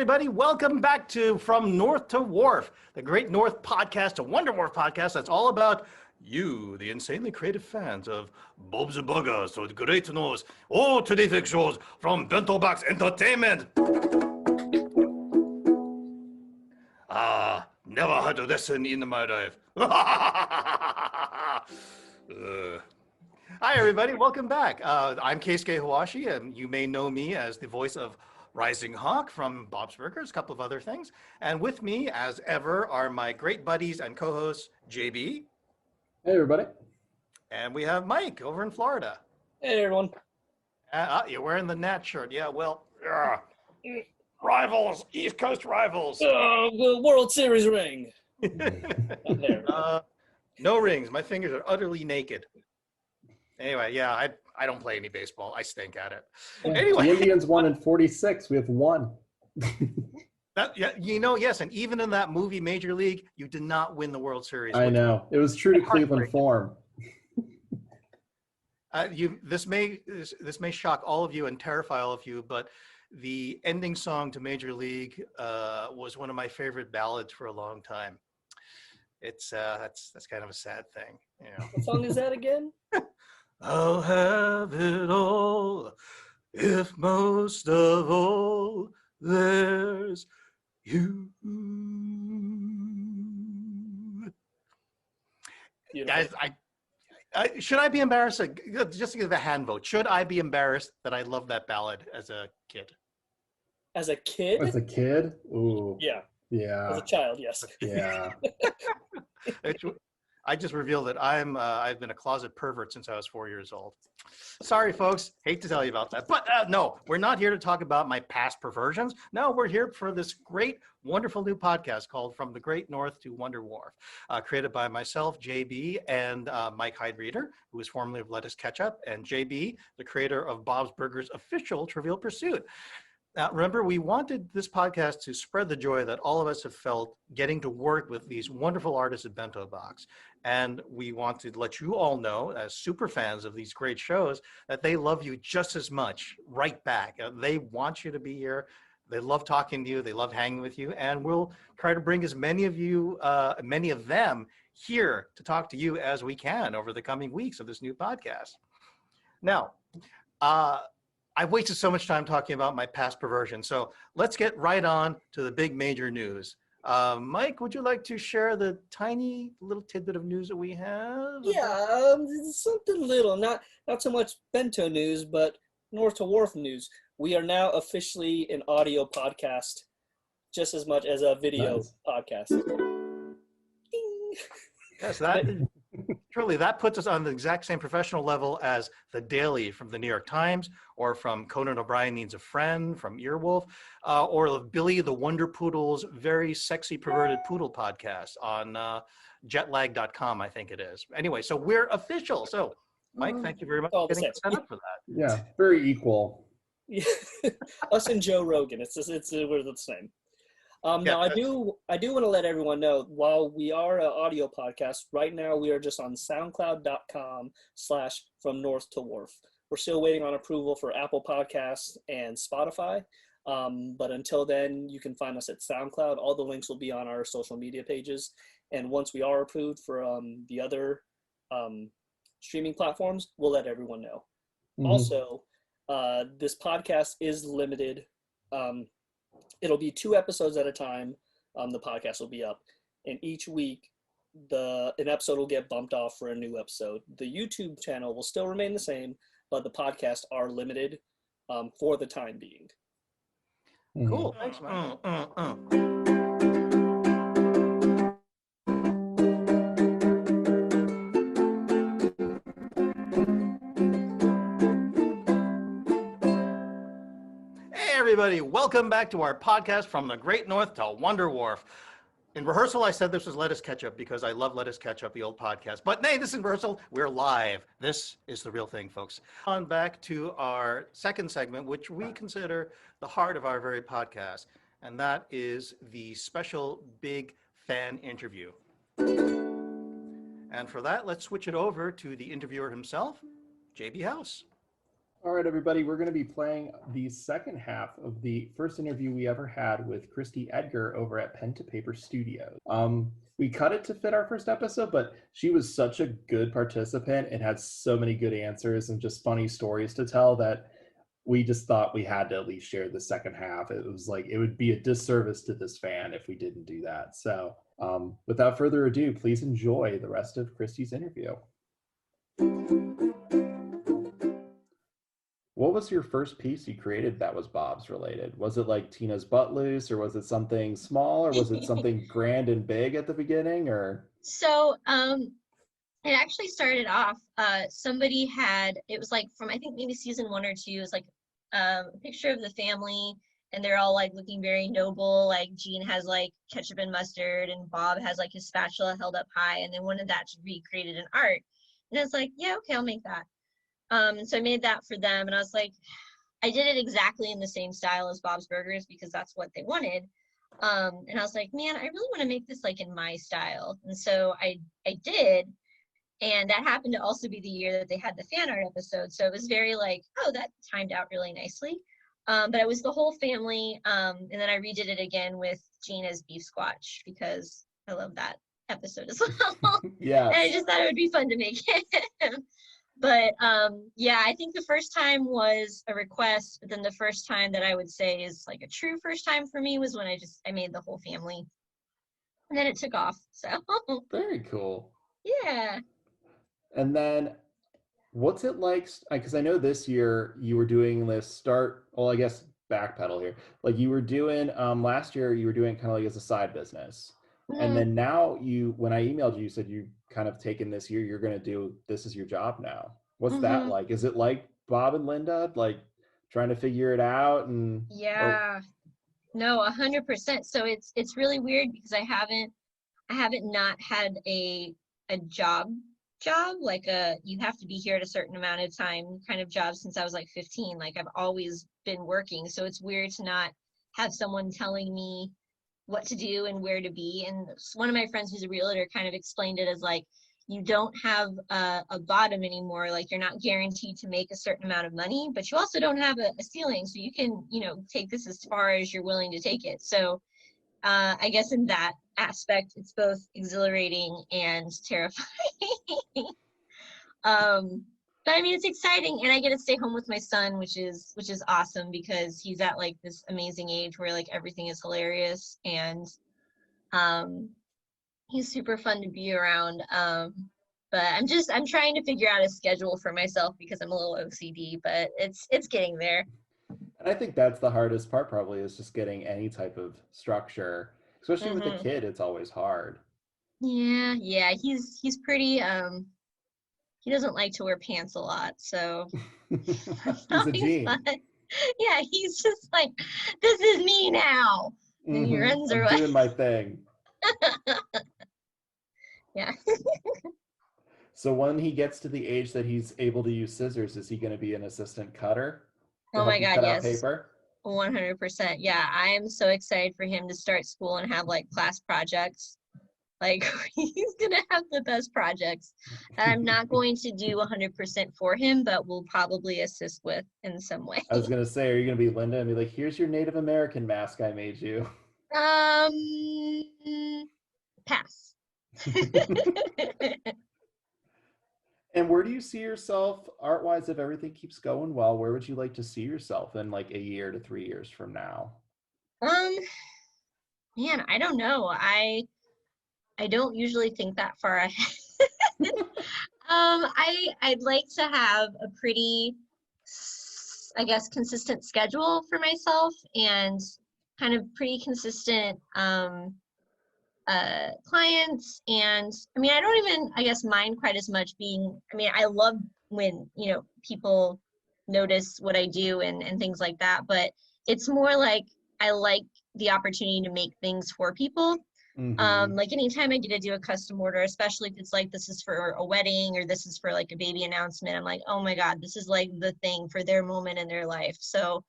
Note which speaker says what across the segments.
Speaker 1: everybody. Welcome back to From North to Wharf, the Great North podcast, a Wonder Wharf podcast that's all about you, the insanely creative fans of Bob's and Buggers, or the Great Nose, all terrific shows from Bento Box Entertainment. Never had a lesson in my life. Hi, everybody. Welcome back. I'm Keisuke Hawashi, and you may know me as the voice of Rising Hawk from Bob's Burgers, a couple of other things. And with me, as ever, are my great buddies and co-hosts, JB.
Speaker 2: Hey, everybody.
Speaker 1: And we have Mike over in Florida.
Speaker 3: Hey, everyone.
Speaker 1: You're wearing the Nat shirt. Yeah, well, rivals, East Coast rivals.
Speaker 3: The World Series ring.
Speaker 1: No rings. My fingers are utterly naked. Anyway, yeah, I don't play any baseball. I stink at it.
Speaker 2: Yeah,
Speaker 1: anyway,
Speaker 2: the Indians won in '46. We have one.
Speaker 1: Yes, and even in that movie Major League, you did not win the World Series.
Speaker 2: I know. It was true to Cleveland form.
Speaker 1: This may shock all of you and terrify all of you, but the ending song to Major League was one of my favorite ballads for a long time. It's that's kind of a sad thing, you know.
Speaker 3: What song is that again?
Speaker 1: I'll have it all if most of all there's you. Guys, should I be embarrassed? Just to give a hand vote, should I be embarrassed that I loved that ballad as a kid?
Speaker 3: As a kid?
Speaker 2: As a kid? Ooh.
Speaker 3: Yeah.
Speaker 2: Yeah.
Speaker 3: As a child, yes.
Speaker 2: Yeah.
Speaker 1: I just revealed that I've been a closet pervert since I was 4 years old. Sorry, folks. Hate to tell you about that. But no, we're not here to talk about my past perversions. No, we're here for this great, wonderful new podcast called From the Great North to Wonder Wharf, created by myself, JB, and Mike Hyde-Reader, who is formerly of Lettuce Ketchup, and JB, the creator of Bob's Burgers' official Trivial Pursuit. Now, remember, we wanted this podcast to spread the joy that all of us have felt getting to work with these wonderful artists at Bento Box. And we want to let you all know, as super fans of these great shows, that they love you just as much right back. They want you to be here. They love talking to you. They love hanging with you. And we'll try to bring as many of you, many of them here to talk to you as we can over the coming weeks of this new podcast. Now, I've wasted so much time talking about my past perversion, so let's get right on to the big major news. Mike, would you like to share the tiny little tidbit of news that we have?
Speaker 3: Yeah, something little, not so much bento news, but North to Wharf news. We are now officially an audio podcast, just as much as a video podcast. Ding.
Speaker 1: Yes, truly, that puts us on the exact same professional level as The Daily from the New York Times, or from Conan O'Brien Needs a Friend from Earwolf, or Billy the Wonder Poodle's very sexy perverted poodle podcast on jetlag.com, I think it is. Anyway, so we're official. So, Mike, thank you very much for getting set up for that.
Speaker 2: Yeah, very equal.
Speaker 3: Us and Joe Rogan, we're the same. Now, I do want to let everyone know, while we are an audio podcast, right now we are just on soundcloud.com/From North to Wharf. We're still waiting on approval for Apple Podcasts and Spotify. But until then, you can find us at SoundCloud. All the links will be on our social media pages. And once we are approved for the other streaming platforms, we'll let everyone know. Mm-hmm. Also, this podcast is limited. It'll be 2 episodes at a time. The podcast will be up, and each week an episode will get bumped off for a new episode. The YouTube channel will still remain the same, but the podcasts are limited for the time being.
Speaker 1: Cool. Thanks, man. Everybody, welcome back to our podcast From the Great North to Wonder Wharf. In rehearsal, I said this was Lettuce Ketchup because I love Lettuce Ketchup, the old podcast. But nay, this is in rehearsal. We're live. This is the real thing, folks. On back to our second segment, which we consider the heart of our very podcast, and that is the special big fan interview. And for that, let's switch it over to the interviewer himself, JB House.
Speaker 2: All right, everybody, we're going to be playing the second half of the first interview we ever had with Christy Edgar over at Pen to Paper Studios. We cut it to fit our first episode, but she was such a good participant and had so many good answers and just funny stories to tell that we just thought we had to at least share the second half. It was like, it would be a disservice to this fan if we didn't do that. So without further ado, please enjoy the rest of Christy's interview. What was your first piece you created that was Bob's related? Was it like Tina's Butt Loose, or was it something small, or was it something grand and big at the beginning, or?
Speaker 4: So it actually started off, somebody had, it was like from, I think maybe season 1 or 2, it was like a picture of the family, and they're all like looking very noble. Like Gene has like ketchup and mustard, and Bob has like his spatula held up high, and they wanted that to be created in art. And I was like, yeah, okay, I'll make that. And so I made that for them, and I was like, I did it exactly in the same style as Bob's Burgers because that's what they wanted. And I was like, man, I really want to make this like in my style. And so I did. And that happened to also be the year that they had the fan art episode. So it was very like, oh, that timed out really nicely. But it was the whole family. And then I redid it again with Gina's beef squatch because I love that episode as well.
Speaker 2: Yeah.
Speaker 4: And I just thought it would be fun to make it. But yeah, I think the first time was a request, but then the first time that I would say is like a true first time for me was when I made the whole family. And then it took off. So
Speaker 2: Very cool.
Speaker 4: yeah.
Speaker 2: And then what's it like, because I know this year you were doing this I guess backpedal here. Like you were doing, last year you were doing kind of like as a side business. And then now when I emailed you, you said you kind of taken this year, you're going to do, this is your job now. What's that like? Is it like Bob and Linda, like trying to figure it out? And
Speaker 4: yeah, no, 100%. So it's really weird because I haven't not had a job, like you have to be here at a certain amount of time kind of job since I was like 15. Like I've always been working. So it's weird to not have someone telling me what to do and where to be. And one of my friends who's a realtor kind of explained it as like, you don't have a bottom anymore. Like you're not guaranteed to make a certain amount of money, but you also don't have a ceiling. So you can, take this as far as you're willing to take it. So I guess in that aspect, it's both exhilarating and terrifying. But I mean, it's exciting, and I get to stay home with my son, which is awesome because he's at like this amazing age where like everything is hilarious, and he's super fun to be around. But I'm trying to figure out a schedule for myself because I'm a little OCD, but it's getting there.
Speaker 2: And I think that's the hardest part probably, is just getting any type of structure, especially with a kid. It's always hard. Yeah,
Speaker 4: he's pretty he doesn't like to wear pants a lot, so
Speaker 2: he's a Gene.
Speaker 4: Yeah, he's just like, this is me now. And he runs
Speaker 2: I'm
Speaker 4: away.
Speaker 2: doing my thing.
Speaker 4: Yeah.
Speaker 2: So when he gets to the age that he's able to use scissors, is he going to be an assistant cutter?
Speaker 4: Oh my God, yes.
Speaker 2: Paper?
Speaker 4: 100%. Yeah, I am so excited for him to start school and have like class projects. Like he's gonna have the best projects that I'm not going to do 100% for him, but will probably assist with in some way.
Speaker 2: I was gonna say, are you gonna be Linda and be like, here's your Native American mask I made you?
Speaker 4: Pass.
Speaker 2: And where do you see yourself art-wise if everything keeps going well? Where would you like to see yourself in like a year to 3 years from now?
Speaker 4: Man, I don't know. I don't usually think that far ahead. I'd like to have a pretty, I guess, consistent schedule for myself and kind of pretty consistent clients. And I mean, I don't even, I guess, mind quite as much being, I mean, I love when, people notice what I do and things like that, but it's more like I like the opportunity to make things for people. Like anytime I get to do a custom order, especially if it's like this is for a wedding or this is for like a baby announcement, I'm like, oh my God, this is like the thing for their moment in their life. So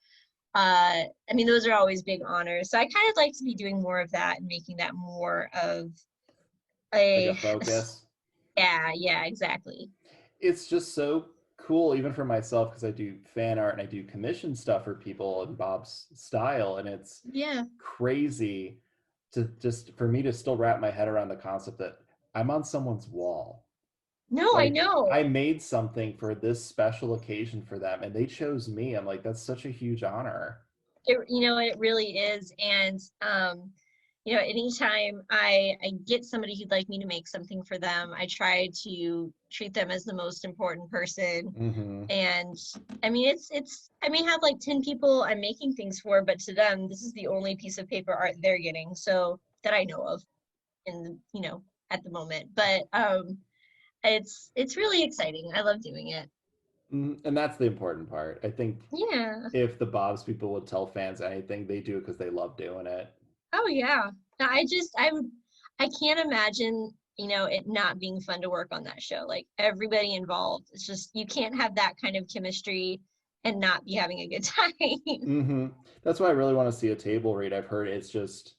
Speaker 4: I mean, those are always big honors. So I kind of like to be doing more of that and making that more of
Speaker 2: like a focus.
Speaker 4: Yeah, exactly.
Speaker 2: It's just so cool even for myself because I do fan art and I do commission stuff for people in Bob's style, and it's
Speaker 4: Yeah.
Speaker 2: crazy to just for me to still wrap my head around the concept that I'm on someone's wall.
Speaker 4: No, I
Speaker 2: Like
Speaker 4: know.
Speaker 2: I made something for this special occasion for them and they chose me. I'm like, that's such a huge honor.
Speaker 4: It really is. And anytime I get somebody who'd like me to make something for them, I try to treat them as the most important person.
Speaker 2: Mm-hmm.
Speaker 4: And I mean, I may have like 10 people I'm making things for, but to them, this is the only piece of paper art they're getting. So that I know of at the moment. But it's really exciting. I love doing it.
Speaker 2: And that's the important part. I think
Speaker 4: Yeah.
Speaker 2: if the Bob's people would tell fans anything, they do it because they love doing it.
Speaker 4: Oh yeah. No, I can't imagine, it not being fun to work on that show. Like everybody involved. It's just you can't have that kind of chemistry and not be having a good time.
Speaker 2: Mm-hmm. That's why I really want to see a table read. I've heard it's just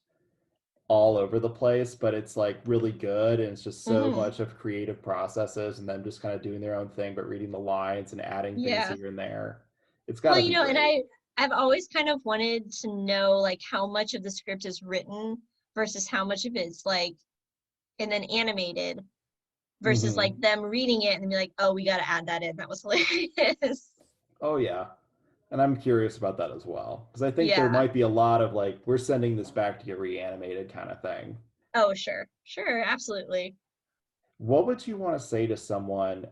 Speaker 2: all over the place, but it's like really good, and it's just so
Speaker 4: Hmm.
Speaker 2: much of creative processes and them just kind of doing their own thing, but reading the lines and adding things
Speaker 4: Yeah.
Speaker 2: here and there. It's got
Speaker 4: Well,
Speaker 2: to be
Speaker 4: and
Speaker 2: great.
Speaker 4: I've always kind of wanted to know like how much of the script is written versus how much of it's like and then animated versus
Speaker 2: Mm-hmm.
Speaker 4: like them reading it and be like, oh, we got to add that in. That was hilarious.
Speaker 2: Oh yeah. And I'm curious about that as well. Because I think there
Speaker 4: Yeah.
Speaker 2: might be a lot of like, we're sending this back to get reanimated kind of thing.
Speaker 4: Oh, sure. Sure. Absolutely.
Speaker 2: What would you want to say to someone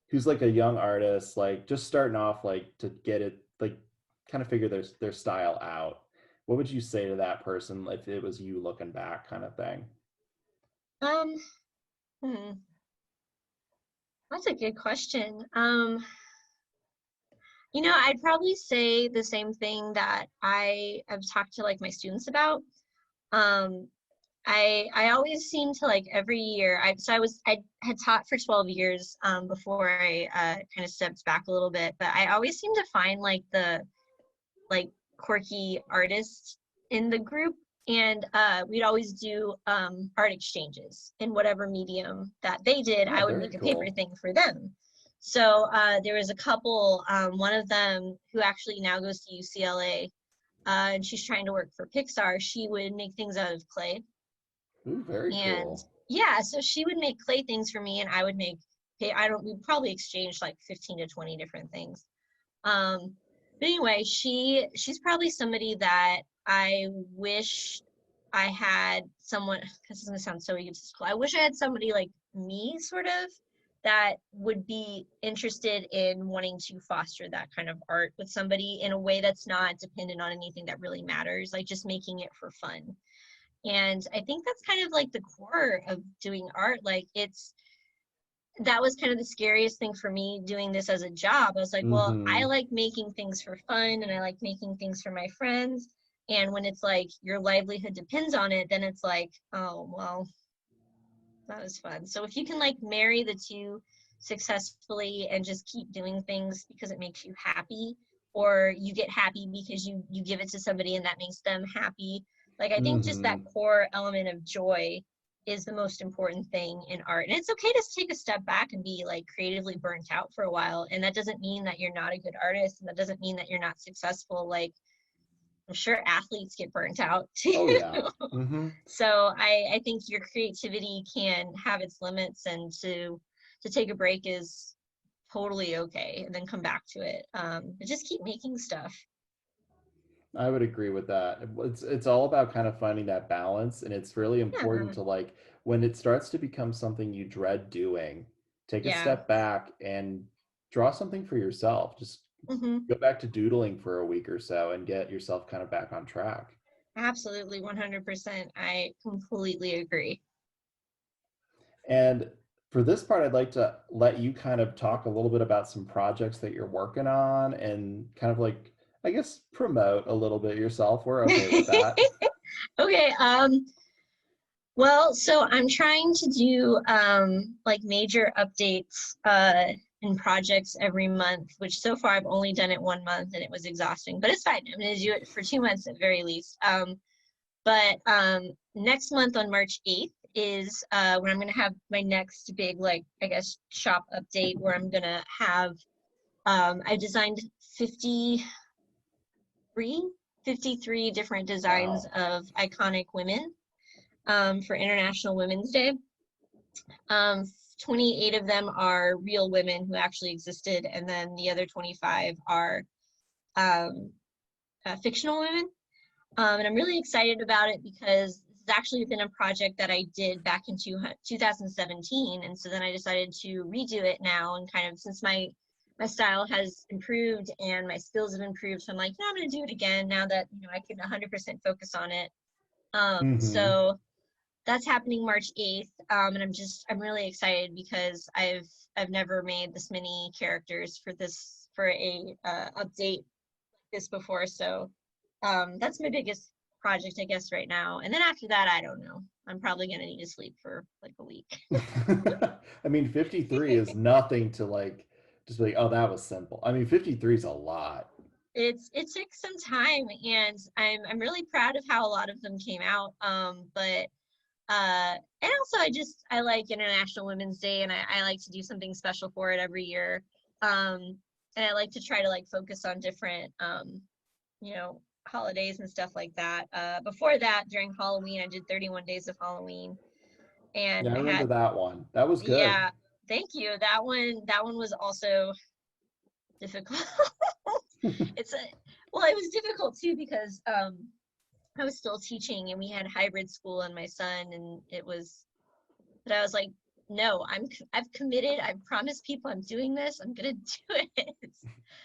Speaker 2: who's like a young artist, like just starting off, like to get it, like kind of figure their style out? What would you say to that person if it was you looking back kind of thing?
Speaker 4: Um, hmm, that's a good question. I'd probably say the same thing that I have talked to like my students about. Um, I always seem to like every year. I had taught for 12 years before I kind of stepped back a little bit, but I always seem to find like the like quirky artists in the group, and we'd always do art exchanges in whatever medium that they did.
Speaker 2: Oh,
Speaker 4: I would
Speaker 2: very
Speaker 4: make a paper
Speaker 2: cool.
Speaker 4: thing for them. So there was a couple, one of them who actually now goes to UCLA, and she's trying to work for Pixar. She would make things out of clay.
Speaker 2: Ooh, very
Speaker 4: And
Speaker 2: cool.
Speaker 4: yeah, so she would make clay things for me and I would make, we'd probably exchange like 15 to 20 different things. Um, but anyway, she's probably somebody that I wish I had someone, because it's gonna sound so egotistical. I wish I had somebody like me, sort of, that would be interested in wanting to foster that kind of art with somebody in a way that's not dependent on anything that really matters, like just making it for fun. And I think that's kind of like the core of doing art. Like that was kind of the scariest thing for me doing this as a job. I was like, well, I
Speaker 2: Mm-hmm.
Speaker 4: like making things for fun and I like making things for my friends. And when it's like your livelihood depends on it, then it's like, oh, well, that was fun. So if you can like marry the two successfully and just keep doing things because it makes you happy, or you get happy because you give it to somebody and that makes them happy. Like I think just that
Speaker 2: Mm-hmm.
Speaker 4: core element of joy is the most important thing in art. And it's okay to take a step back and be like creatively burnt out for a while. And that doesn't mean that you're not a good artist, and that doesn't mean that you're not successful. Like I'm sure athletes get burnt out
Speaker 2: Oh
Speaker 4: too.
Speaker 2: yeah. Mm-hmm.
Speaker 4: So I think your creativity can have its limits, and to take a break is totally okay, and then come back to it. But just keep making stuff.
Speaker 2: I would agree with that. It's all about kind of finding that balance, and it's really important
Speaker 4: Yeah,
Speaker 2: to like when it starts to become something you dread doing, take a
Speaker 4: yeah.
Speaker 2: step back and draw something for yourself. Just
Speaker 4: Hmm.
Speaker 2: go back to doodling for a week or so and get yourself kind of back on track.
Speaker 4: Absolutely, 100%. I completely agree.
Speaker 2: And for this part, I'd like to let you kind of talk a little bit about some projects that you're working on and kind of like, I guess, promote a little bit yourself. We're okay with that.
Speaker 4: Okay. Well, so I'm trying to do like major updates and projects every month, which so far I've only done it 1 month and it was exhausting, but it's fine. I'm going to do it for 2 months at very least. But next month on March 8th is when I'm gonna have my next big, like, I guess, shop update, where I'm gonna have I designed 53 different designs of iconic women for International Women's Day. 28 of them are real women who actually existed, and then the other 25 are fictional women. And I'm really excited about it because this has actually been a project that I did back in 2017, and so then I decided to redo it now, and kind of, since my style has improved and my skills have improved, so I'm like, I'm going to do it again now that I can 100% focus on it. So that's happening March 8th, and I'm really excited because I've never made this many characters for a update like this before. So that's my biggest project, I guess, right now. And then after that, I don't know. I'm probably gonna need to sleep for like a week.
Speaker 2: I mean, 53 is nothing to like just be like, oh, that was simple. I mean, 53 is a lot.
Speaker 4: It took some time, and I'm really proud of how a lot of them came out. But and also I like International Women's Day, and I like to do something special for it every year. And I like to try to like focus on different holidays and stuff like that. Before that, during Halloween, I did 31 Days of Halloween, and
Speaker 2: Yeah, I
Speaker 4: I
Speaker 2: remember
Speaker 4: had,
Speaker 2: that one. That was good.
Speaker 4: yeah, thank you. That one was also difficult. It was difficult too because I was still teaching, and we had hybrid school and my son, and but I was like, no, I've committed. I've promised people I'm doing this. I'm gonna do it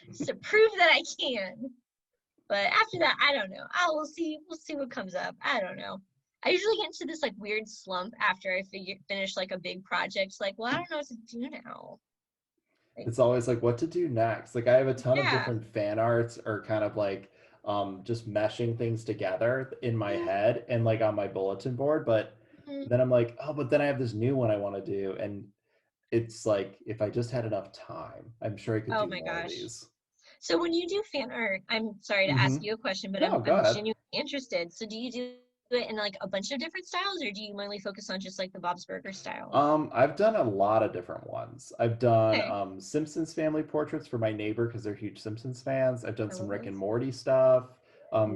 Speaker 4: just to prove that I can. But after that, I don't know. We'll see what comes up. I don't know. I usually get into this like weird slump after I finish like a big project. It's like, well, I don't know what to do now. Like,
Speaker 2: It's always like what to do next. Like I have a ton of
Speaker 4: yeah.
Speaker 2: different fan arts or kind of like just meshing things together in my
Speaker 4: Mhm.
Speaker 2: head and like on my bulletin board, but
Speaker 4: Mhm.
Speaker 2: then I'm like, oh, but then I have this new one I want to do, and it's like if I just had enough time, I'm sure I could
Speaker 4: Oh
Speaker 2: do
Speaker 4: my
Speaker 2: more of
Speaker 4: gosh.
Speaker 2: these.
Speaker 4: So when you do fan art, I'm sorry to ask
Speaker 2: Hmm.
Speaker 4: you a question, but
Speaker 2: No, go
Speaker 4: I'm
Speaker 2: ahead.
Speaker 4: genuinely interested. So do you do it in like a bunch of different styles, or do you mainly focus on just like the Bob's Burger style?
Speaker 2: I've done a lot of different ones. I've done
Speaker 4: Okay.
Speaker 2: Simpsons family portraits for my neighbor because they're huge Simpsons fans. I've done
Speaker 4: I
Speaker 2: some
Speaker 4: love
Speaker 2: Rick and
Speaker 4: those.
Speaker 2: Morty stuff,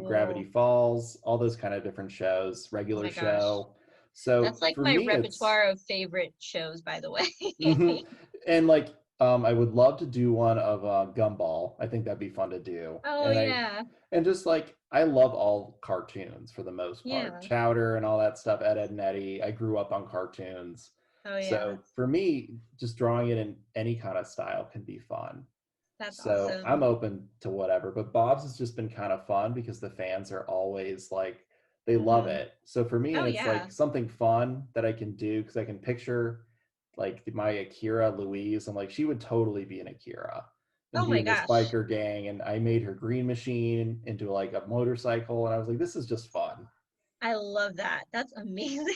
Speaker 2: Gravity
Speaker 4: Cool.
Speaker 2: Falls, all those kind of different shows,
Speaker 4: Oh
Speaker 2: regular
Speaker 4: my gosh.
Speaker 2: show. So
Speaker 4: That's like
Speaker 2: for
Speaker 4: my
Speaker 2: me, it's
Speaker 4: repertoire of favorite shows, by the way.
Speaker 2: mhm. And like I would love to do one of Gumball. I think that'd be fun to do.
Speaker 4: Oh
Speaker 2: And
Speaker 4: yeah.
Speaker 2: just like I love all cartoons for the most part.
Speaker 4: Yeah.
Speaker 2: Chowder and all that stuff, Ed, Edd and Eddie. I grew up on cartoons.
Speaker 4: Oh yeah.
Speaker 2: So for me, just drawing it in any kind of style can be fun.
Speaker 4: That's
Speaker 2: So I'm
Speaker 4: awesome.
Speaker 2: open to whatever. But Bob's has just been kind of fun because the fans are always like they love
Speaker 4: Hmm.
Speaker 2: it. So for me,
Speaker 4: Oh
Speaker 2: and it's
Speaker 4: yeah.
Speaker 2: like something fun that I can do because I can picture like my Akira Louise. I'm like, she would totally be an Akira and
Speaker 4: Oh
Speaker 2: be
Speaker 4: my
Speaker 2: in this
Speaker 4: gosh.
Speaker 2: biker gang. And I made her green machine into like a motorcycle. And I was like, this is just fun.
Speaker 4: I love that. That's amazing.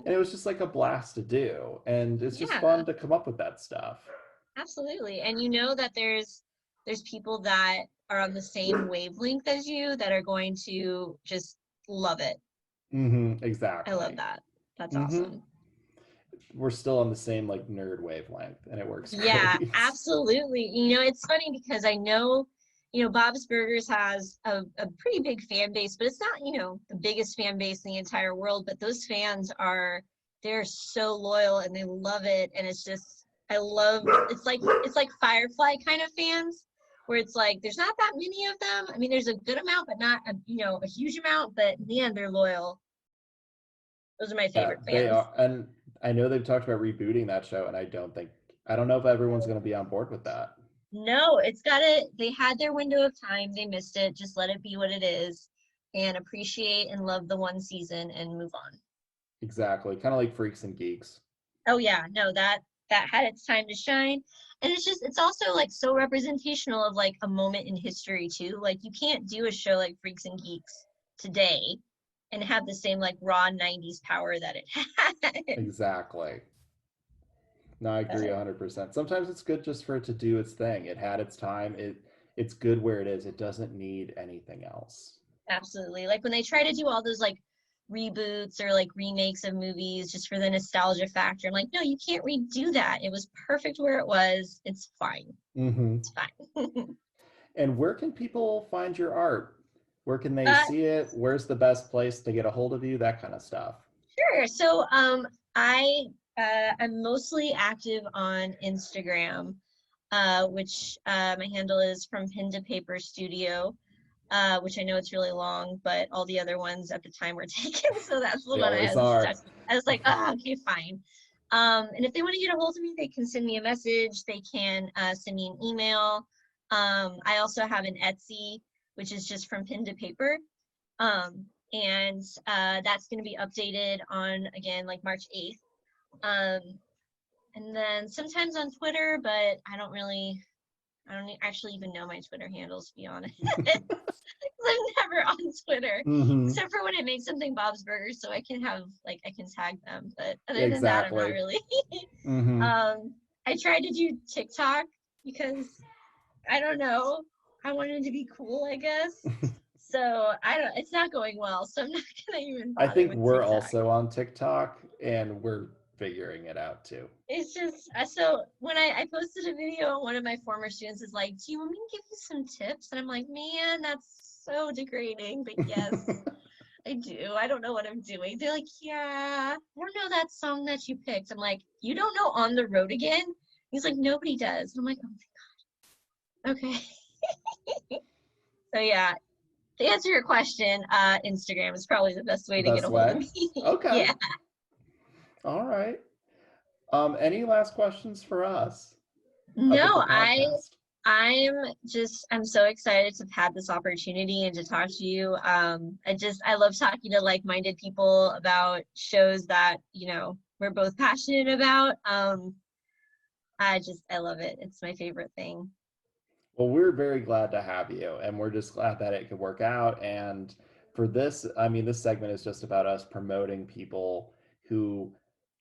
Speaker 2: And it was just like a blast to do. And it's just
Speaker 4: Yeah.
Speaker 2: fun to come up with that stuff.
Speaker 4: Absolutely. And you know that there's people that are on the same wavelength as you that are going to just love it. I love
Speaker 2: Exactly.
Speaker 4: that. That's
Speaker 2: Hmm.
Speaker 4: awesome.
Speaker 2: We're still on the same like nerd wavelength and it works
Speaker 4: Yeah,
Speaker 2: great.
Speaker 4: absolutely. It's funny because I know, Bob's Burgers has a pretty big fan base, but it's not, the biggest fan base in the entire world, but those fans they're so loyal and they love it. And it's just, it's like Firefly kind of fans where it's like, there's not that many of them. I mean, there's a good amount, but not a huge amount, but in the end, they're loyal. Those are my
Speaker 2: Yeah,
Speaker 4: favorite
Speaker 2: they
Speaker 4: fans.
Speaker 2: are. And I know they've talked about rebooting that show, and I don't know if everyone's going to be on board with that.
Speaker 4: No, they had their window of time. They missed it. Just let it be what it is and appreciate and love the one season and move on.
Speaker 2: Exactly. Kind of like Freaks and Geeks.
Speaker 4: Oh yeah, no, that had its time to shine. And it's also like so representational of like a moment in history too. Like you can't do a show like Freaks and Geeks today and have the same like raw 90s power that it had.
Speaker 2: Exactly. No, I agree
Speaker 4: But
Speaker 2: 100%. Sometimes it's good just for it to do its thing. It had its time. It's good where it is. It doesn't need anything else.
Speaker 4: absolutely. Like when they try to do all those like reboots or like remakes of movies just for the nostalgia factor. I'm like, no, you can't redo that. It was perfect where it was. It's fine.
Speaker 2: Mm-hmm.
Speaker 4: It's fine.
Speaker 2: And where can people find your art? Where can they
Speaker 4: Uh,
Speaker 2: see it? Where's the best place to get a hold of you? That kind of stuff.
Speaker 4: Sure. So I'm mostly active on Instagram, which my handle is From Pen to Paper Studio, which I know it's really long, but all the other ones at the time were taken, so that's the
Speaker 2: They
Speaker 4: one I
Speaker 2: always
Speaker 4: was
Speaker 2: are.
Speaker 4: stuck with. I was like, oh, okay, fine. And if they want to get a hold of me, they can send me a message. They can send me an email. I also have an Etsy, which is just From Pen to Paper. And that's going to be updated on, again, like March 8th. And then sometimes on Twitter, but I don't actually even know my Twitter handles, to be honest. I'm never on Twitter,
Speaker 2: Mm-hmm.
Speaker 4: except for when I make something Bob's Burgers, so I can tag them. But other than that, I'm
Speaker 2: Exactly.
Speaker 4: not really.
Speaker 2: Mm-hmm.
Speaker 4: I tried to do TikTok because I don't know. I wanted to be cool, I guess. So it's not going well. So I'm not gonna even
Speaker 2: I
Speaker 4: bother
Speaker 2: think
Speaker 4: with
Speaker 2: we're
Speaker 4: TikTok.
Speaker 2: also on TikTok, and we're figuring it out too.
Speaker 4: It's just so when I posted a video, one of my former students is like, "Do you want me to give you some tips?" And I'm like, "Man, that's so degrading." But yes, I do. I don't know what I'm doing. They're like, "Yeah, I don't know that song that you picked." I'm like, "You don't know On the Road Again?" He's like, "Nobody does." And I'm like, "Oh my god." Okay. So yeah, to answer your question, Instagram is probably the best way
Speaker 2: The
Speaker 4: to get
Speaker 2: best
Speaker 4: a hold of
Speaker 2: way?
Speaker 4: me.
Speaker 2: Okay.
Speaker 4: Yeah.
Speaker 2: All right. Any last questions for us about
Speaker 4: No,
Speaker 2: the podcast?
Speaker 4: I'm so excited to have had this opportunity and to talk to you. I love talking to like-minded people about shows that, we're both passionate about. I love it. It's my favorite thing.
Speaker 2: Well, we're very glad to have you, and we're just glad that it could work out. And for this, I mean, this segment is just about us promoting people who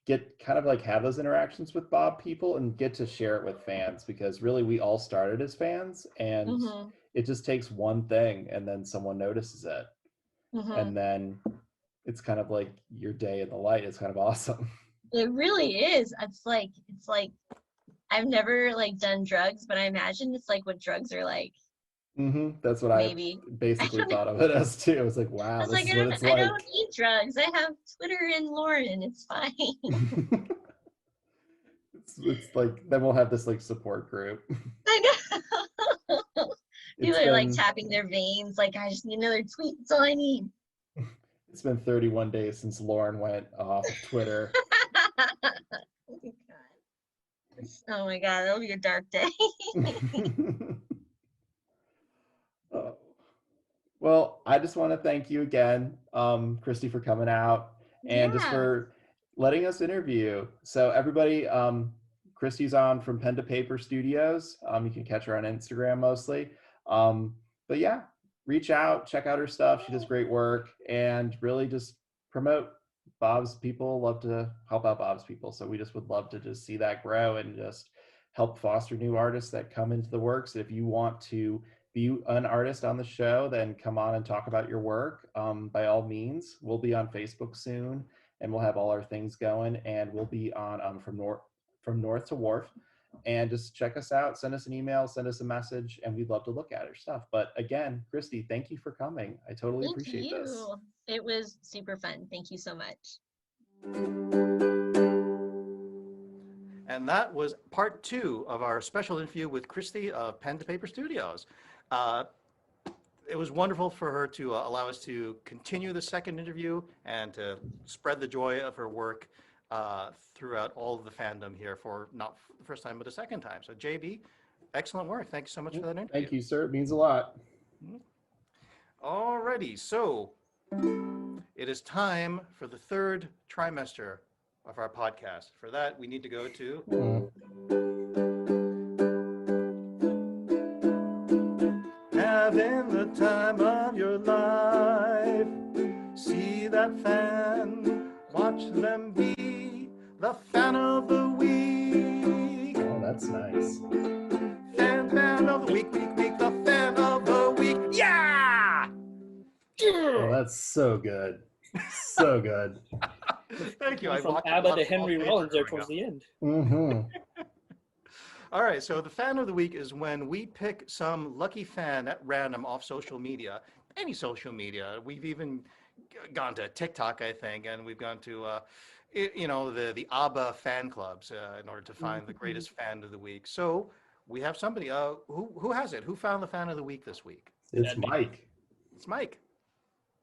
Speaker 2: get kind of like have those interactions with Bob people and get to share it with fans, because really we all started as fans, and
Speaker 4: Mm-hmm.
Speaker 2: it just takes one thing and then someone notices it.
Speaker 4: Mm-hmm.
Speaker 2: And then it's kind of like your day in the light. It's kind of awesome.
Speaker 4: It really is. It's like I've never done drugs, but I imagine it's like what drugs are like.
Speaker 2: Mm-hmm. That's what
Speaker 4: Maybe.
Speaker 2: I basically thought of it as too. I was like,
Speaker 4: I
Speaker 2: wow,
Speaker 4: was
Speaker 2: this
Speaker 4: like,
Speaker 2: is what it's
Speaker 4: I
Speaker 2: like.
Speaker 4: don't need drugs. I have Twitter and Lauren. It's fine.
Speaker 2: It's like then we'll have this like support group.
Speaker 4: I know.
Speaker 2: It's
Speaker 4: People are like
Speaker 2: been
Speaker 4: tapping their veins, like, I just need another tweet. That's all I need.
Speaker 2: it's been 31 days since Lauren went off of Twitter.
Speaker 4: Oh my God, that'll be a dark day.
Speaker 2: Oh. Well, I just want to thank you again, Christy, for coming out and just
Speaker 4: Yeah.
Speaker 2: for letting us interview. So everybody, Christy's on From Pen to Paper Studios. You can catch her on Instagram mostly. But yeah, reach out, check out her stuff. She does great work, and really just promote Bob's people. Love to help out Bob's people. So we just would love to just see that grow and just help foster new artists that come into the works. If you want to be an artist on the show, then come on and talk about your work. By all means, we'll be on Facebook soon, and we'll have all our things going, and we'll be on From North to Wharf. And just check us out, send us an email, send us a message, and we'd love to look at our stuff. But again, Christy, thank you for coming. I totally
Speaker 4: Thank
Speaker 2: appreciate this.
Speaker 4: you. It was super fun. Thank you so much.
Speaker 1: And that was part 2 of our special interview with Christy of Pen to Paper Studios. It was wonderful for her to allow us to continue the second interview and to spread the joy of her work throughout all of the fandom here for not the first time, but the second time. So JB, excellent work. Thank you so much for that interview.
Speaker 2: Thank you, sir. It means a lot.
Speaker 1: Alrighty, so it is time for the 3rd trimester of our podcast. For that, we need to go to having the time of your life. See that fan, watch them be the fan of the week.
Speaker 2: Oh, that's nice.
Speaker 1: Fan of the week, the fan of the week. Yeah!
Speaker 2: Oh, that's so good. So good.
Speaker 1: Thank you. I
Speaker 3: From
Speaker 1: watched a
Speaker 3: ABBA
Speaker 1: lot
Speaker 3: to
Speaker 1: of
Speaker 3: Henry
Speaker 1: Paul
Speaker 3: Rollins there
Speaker 1: Paper
Speaker 3: towards
Speaker 1: growing
Speaker 3: the end.
Speaker 2: Mm-hmm.
Speaker 1: All right, so the fan of the week is when we pick some lucky fan at random off social media, any social media. We've even gone to TikTok, I think, and we've gone to, the ABBA fan clubs in order to find the greatest fan of the week. So we have somebody. Who has it? Who found the fan of the week this week?
Speaker 2: It's
Speaker 3: That'd be me.
Speaker 2: Mike.
Speaker 1: It's Mike.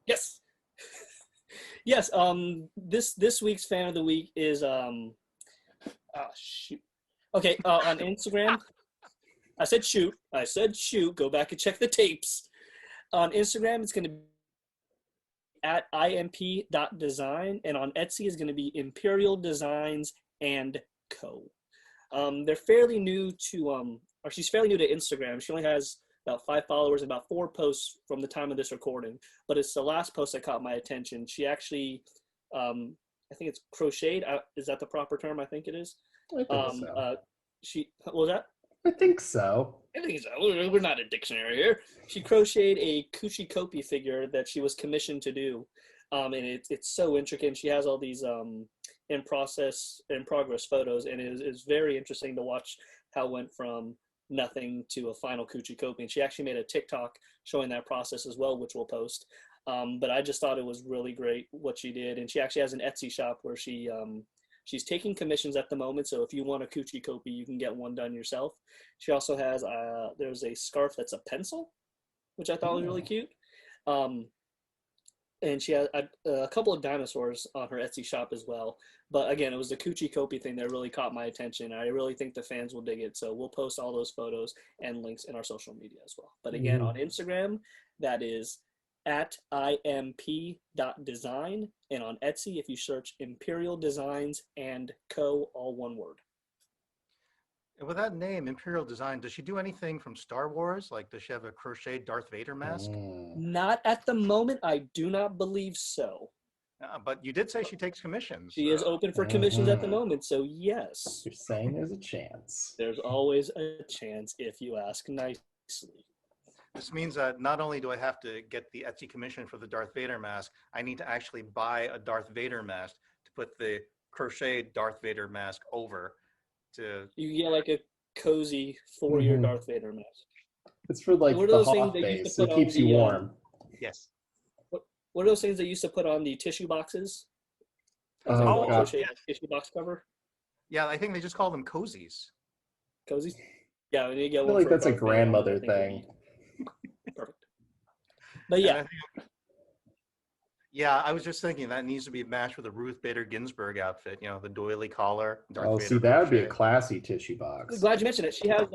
Speaker 3: Yes. Yes. This week's fan of the week is shoot. Okay. On Instagram, I said shoot. I said shoot. Go back and check the tapes. On Instagram, it's going to be at imp.design, and on Etsy is going to be Imperial Designs and Co. They're fairly new to or she's fairly new to Instagram. She only has about 5 followers and about 4 posts from the time of this recording. But it's the last post that caught my attention. She actually, I think it's crocheted. Is that the proper term? I think it is.
Speaker 2: I think so.
Speaker 3: What was that?
Speaker 2: I think so.
Speaker 3: I think so. We're not a dictionary here. She crocheted a Kuchi Kopi figure that she was commissioned to do. And it's so intricate. And she has all these in progress photos. And it is very interesting to watch how it went from nothing to a final Kuchi Kopi. And she actually made a TikTok showing that process as well, which we'll post. But I just thought it was really great what she did. And she actually has an Etsy shop where she's taking commissions at the moment. So if you want a Kuchi Kopi, you can get one done yourself. She also has, there's a scarf that's a pencil, which I thought was really cute. And she has a couple of dinosaurs on her Etsy shop as well. But again, it was the Kuchi Kopi thing that really caught my attention. I really think the fans will dig it. So we'll post all those photos and links in our social media as well. But again, on Instagram, that is at imp.design. And on Etsy, if you search Imperial Designs and Co., all one word.
Speaker 1: And with that name, Imperial Design, does she do anything from Star Wars? Like, does she have a crochet Darth Vader mask?
Speaker 3: Not at the moment. I do not believe so.
Speaker 1: But you did say she takes commissions.
Speaker 3: She is open for commissions at the moment, so yes.
Speaker 2: You're saying there's a chance.
Speaker 3: There's always a chance if you ask nicely.
Speaker 1: This means that not only do I have to get the Etsy commission for the Darth Vader mask, I need to actually buy a Darth Vader mask to put the crocheted Darth Vader mask over.
Speaker 3: You get like a cozy 4-year Darth Vader mask.
Speaker 2: It's for like the Hoth base, so it keeps you warm.
Speaker 1: Yes.
Speaker 3: What are those things they used to put on the tissue boxes?
Speaker 2: Oh, God.
Speaker 3: Tissue box cover?
Speaker 1: Yeah, I think they just call them cozies.
Speaker 3: Cozies? Yeah, we need to get
Speaker 2: I
Speaker 3: one.
Speaker 2: feel like
Speaker 3: for
Speaker 2: that's a
Speaker 3: Darth Vader.
Speaker 2: grandmother
Speaker 3: I think it'd
Speaker 2: thing.
Speaker 3: be Perfect. But yeah,
Speaker 1: Yeah, I was just thinking that needs to be matched with a Ruth Bader Ginsburg outfit. You know, the doily collar. Darth
Speaker 2: Oh,
Speaker 1: Vader
Speaker 2: see, that would be a
Speaker 1: crochet.
Speaker 2: classy tissue box.
Speaker 3: I'm glad you mentioned it. She has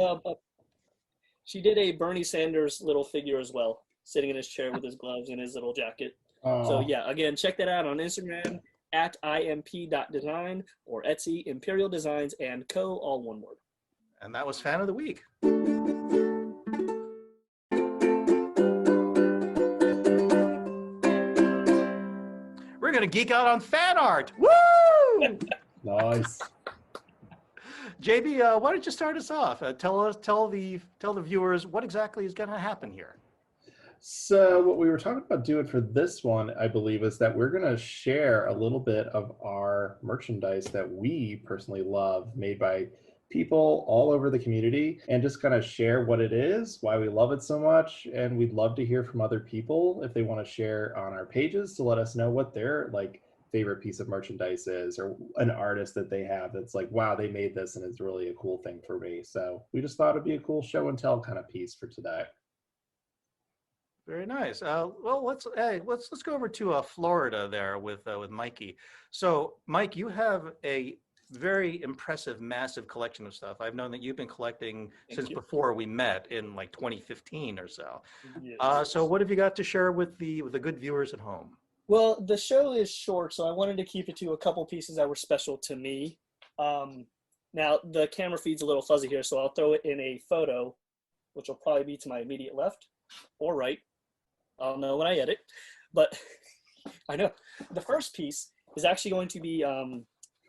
Speaker 3: she did a Bernie Sanders little figure as well, sitting in his chair with his gloves and his little jacket. So yeah, again, check that out on Instagram at imp.design or Etsy, Imperial Designs and Co., all one word.
Speaker 1: And that was fan of the week. We're gonna geek out on fan art. Woo!
Speaker 2: Nice.
Speaker 1: JB, why don't you start us off? Tell the viewers what exactly is going to happen here.
Speaker 2: So what we were talking about doing for this one, I believe, is that we're going to share a little bit of our merchandise that we personally love, made by people all over the community, and just kind of share what it is, why we love it so much. And we'd love to hear from other people if they want to share on our pages to let us know what their favorite piece of merchandise is, or an artist that they have that's like, wow, they made this and it's really a cool thing for me. So we just thought it'd be a cool show and tell kind of piece for today.
Speaker 1: Very nice. Well, let's go over to Florida there with Mikey. So, Mike, you have a very impressive, massive collection of stuff. I've known that you've been collecting since before we met in like 2015 or so.
Speaker 3: Yes.
Speaker 1: So, what have you got to share with the good viewers at home?
Speaker 3: Well, the show is short, so I wanted to keep it to a couple pieces that were special to me. Now, the camera feed's a little fuzzy here, so I'll throw it in a photo, which will probably be to my immediate left or right. I'll know when I edit. But I know the first piece is actually going to be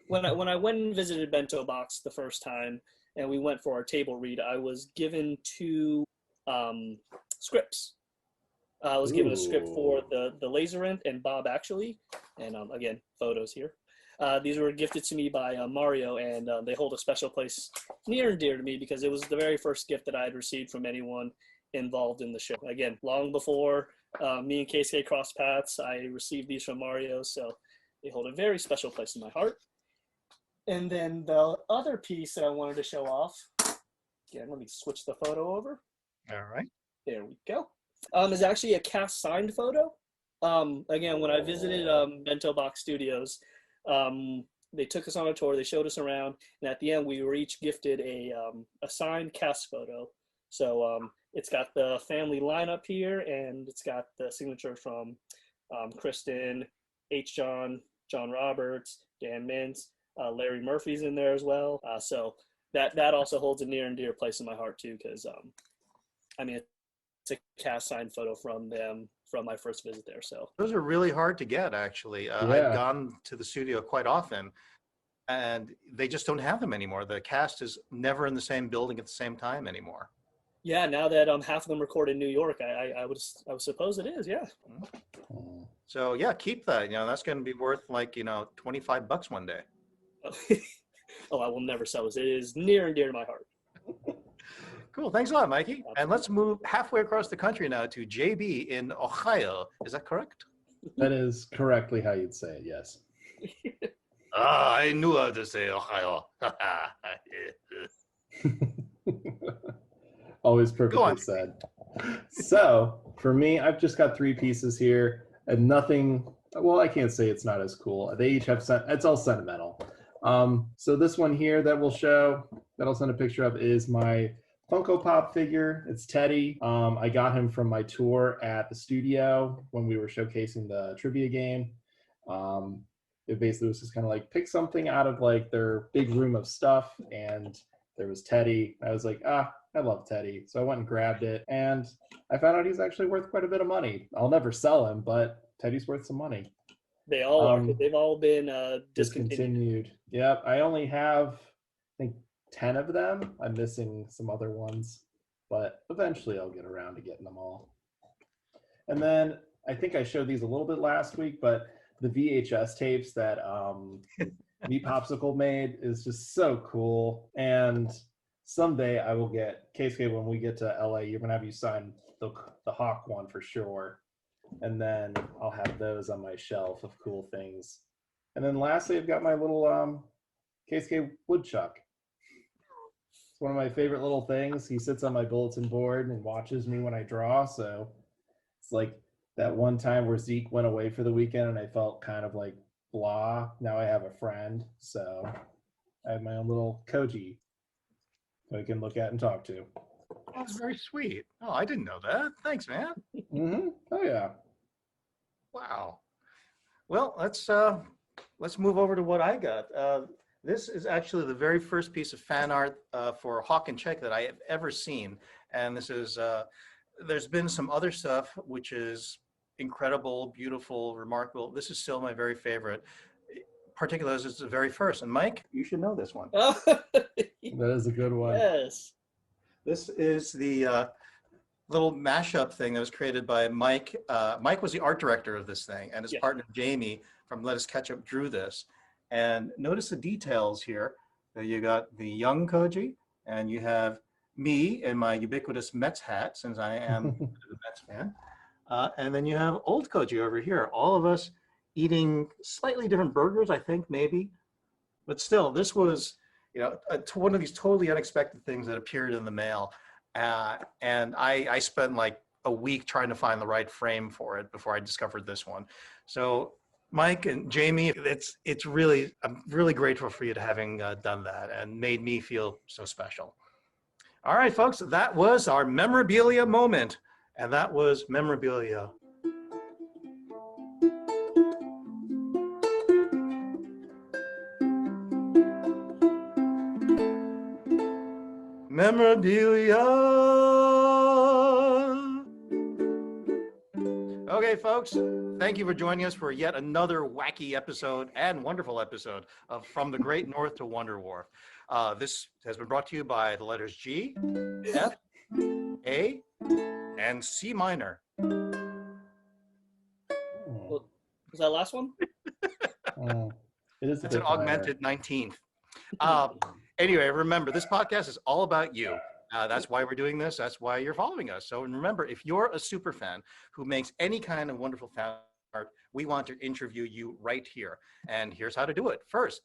Speaker 3: when I went and visited Bento Box the first time, and we went for our table read, I was given 2 scripts. I was given a script for
Speaker 2: Ooh.
Speaker 3: the Laser Imp and Bob Actually, and again, photos here. These were gifted to me by Mario, and they hold a special place near and dear to me because it was the very first gift that I had received from anyone involved in the show. Again, long before me and Keisuke crossed paths, I received these from Mario, so they hold a very special place in my heart. And then the other piece that I wanted to show off, again, let me switch the photo over.
Speaker 1: All right.
Speaker 3: There we go. Is actually a cast signed photo. Again, when I visited Bento Box Studios, they took us on a tour. They showed us around, and at the end, we were each gifted a signed cast photo. So it's got the family lineup here, and it's got the signature from Kristen, H. John, John Roberts, Dan Mintz, Larry Murphy's in there as well. So that also holds a near and dear place in my heart too, because I mean, it's a cast signed photo from them from my first visit there. So
Speaker 1: Those are really hard to get, actually.
Speaker 2: Yeah.
Speaker 1: I've gone to the studio quite often, and they just don't have them anymore. The cast is never in the same building at the same time anymore.
Speaker 3: yeah, now that half of them record in New York, I would suppose it is. Yeah.
Speaker 2: Oh.
Speaker 1: So yeah, keep that. That's going to be worth like $25 one day.
Speaker 3: Oh, I will never sell this. It is near and dear to my heart.
Speaker 1: Cool. Thanks a lot, Mikey. And let's move halfway across the country now to JB in Ohio. Is that correct?
Speaker 2: That is correctly how you'd say it, yes.
Speaker 1: I knew how to say Ohio.
Speaker 2: Always
Speaker 1: Go
Speaker 2: perfectly
Speaker 1: on.
Speaker 2: said. So for me, I've just got 3 pieces here and nothing. Well, I can't say it's not as cool. They each have it's all sentimental. So this one here that we'll show, that I'll send a picture of, is my Funko Pop figure. It's Teddy. I got him from my tour at the studio when we were showcasing the trivia game. It basically was just kind of like pick something out of like their big room of stuff, and there was Teddy. I was like, I love Teddy. So I went and grabbed it, and I found out he's actually worth quite a bit of money. I'll never sell him, but Teddy's worth some money.
Speaker 3: They all are. They've all been discontinued.
Speaker 2: Discontinued. Yep. I only have, I think, 10 of them. I'm missing some other ones, but eventually I'll get around to getting them all. And then I think I showed these a little bit last week, but the VHS tapes that Meat Popsicle made is just so cool. And someday I will get, Keisuke, when we get to LA, you're going to have you sign the Hawk one for sure. And then I'll have those on my shelf of cool things. And then lastly, I've got my little Keisuke woodchuck. It's one of my favorite little things. He sits on my bulletin board and watches me when I draw. So it's like that one time where Zeke went away for the weekend and I felt kind of like blah. Now I have a friend. So I have my own little Koji who I can look at and talk to.
Speaker 1: That's very sweet. Oh, I didn't know that. Thanks, man.
Speaker 2: Mm-hmm. Oh, yeah.
Speaker 1: Wow. Well, let's move over to what I got. This is actually the very first piece of fan art for Hawk and Check that I have ever seen. And this is, there's been some other stuff which is incredible, beautiful, remarkable. This is still my very favorite, particularly as it's the very first. And Mike, you should know this one.
Speaker 2: That is a good one.
Speaker 3: Yes.
Speaker 1: This is the little mashup thing that was created by Mike. Mike was the art director of this thing, and his partner Jamie from Let Us Catch Up drew this. And notice the details here. You got the young Koji, and you have me in my ubiquitous Mets hat, since I am a Mets fan. And then you have old Koji over here. All of us eating slightly different burgers, I think, maybe. But still, this was, one of these totally unexpected things that appeared in the mail. And I spent like a week trying to find the right frame for it before I discovered this one. So Mike and Jamie, it's really, I'm really grateful for you to having done that and made me feel so special. All right, folks, that was our memorabilia moment. And that was memorabilia. Memorabilia. Okay, folks, thank you for joining us for yet another wacky episode and wonderful episode of From the Great North to Wonder Wharf. This has been brought to you by the letters G, F, A, and C minor.
Speaker 3: Was that last one?
Speaker 2: It is a
Speaker 1: It's an
Speaker 2: bit higher.
Speaker 1: augmented 19th. Anyway, remember, this podcast is all about you. That's why we're doing this. That's why you're following us. So remember, if you're a super fan who makes any kind of wonderful fan art, we want to interview you right here. And here's how to do it. First,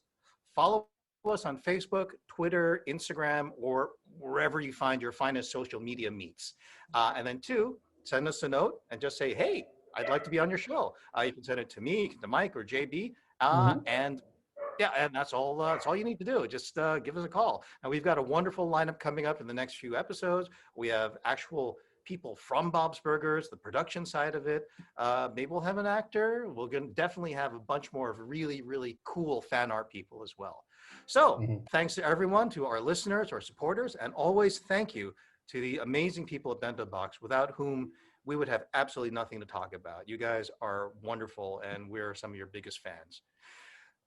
Speaker 1: follow us on Facebook, Twitter, Instagram, or wherever you find your finest social media meets. And then two, send us a note and just say, hey, I'd like to be on your show. You can send it to me, to Mike, or JB. And yeah, and that's all you need to do. Just give us a call. And we've got a wonderful lineup coming up in the next few episodes. We have actual people from Bob's Burgers, the production side of it. Maybe we'll have an actor. We'll definitely have a bunch more of really, really cool fan art people as well. So thanks to everyone, to our listeners, our supporters, and always thank you to the amazing people at Bento Box, without whom we would have absolutely nothing to talk about. You guys are wonderful, and we're some of your biggest fans.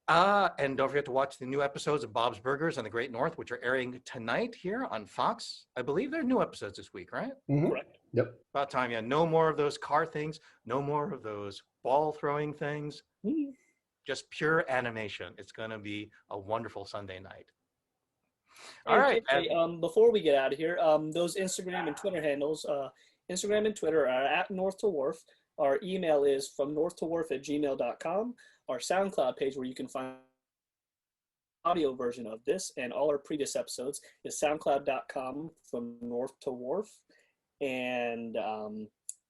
Speaker 1: And don't forget to watch the new episodes of Bob's Burgers and the Great North, which are airing tonight here on Fox. I believe they're new episodes this week, right?
Speaker 3: Correct.
Speaker 2: Yep.
Speaker 1: About time, yeah. No more of those car things. No more of those ball throwing things. Just pure animation. It's going to be a wonderful Sunday night. All right.
Speaker 3: Before we get out of here, those Instagram and Twitter handles, Instagram and Twitter are at North to Wharf. Our email is from northtowharf@gmail.com. Our SoundCloud page, where you can find audio version of this and all our previous episodes, is soundcloud.com from North to Wharf. And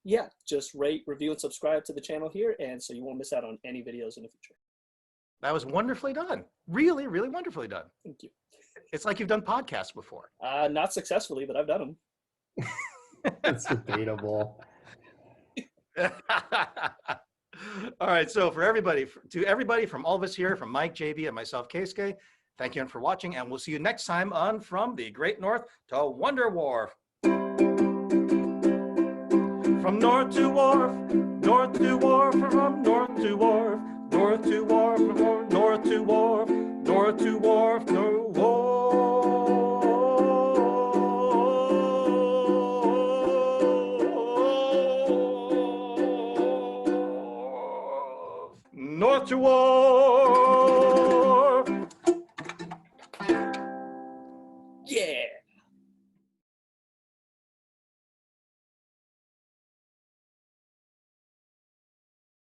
Speaker 3: yeah, just rate, review, and subscribe to the channel here, and so you won't miss out on any videos in the future.
Speaker 1: That was wonderfully done. Really, really wonderfully done.
Speaker 3: Thank you.
Speaker 1: It's like you've done podcasts before.
Speaker 3: Not successfully, but I've done them.
Speaker 2: It's debatable.
Speaker 1: All right, so to everybody from all of us here, from Mike, JB, and myself, Keisuke, thank you for watching, and we'll see you next time on From the Great North to Wonder Wharf. From North to Wharf, North to Wharf, from North to Wharf, North to Wharf, from North to Wharf, North to Wharf, no Wharf. North to Wharf.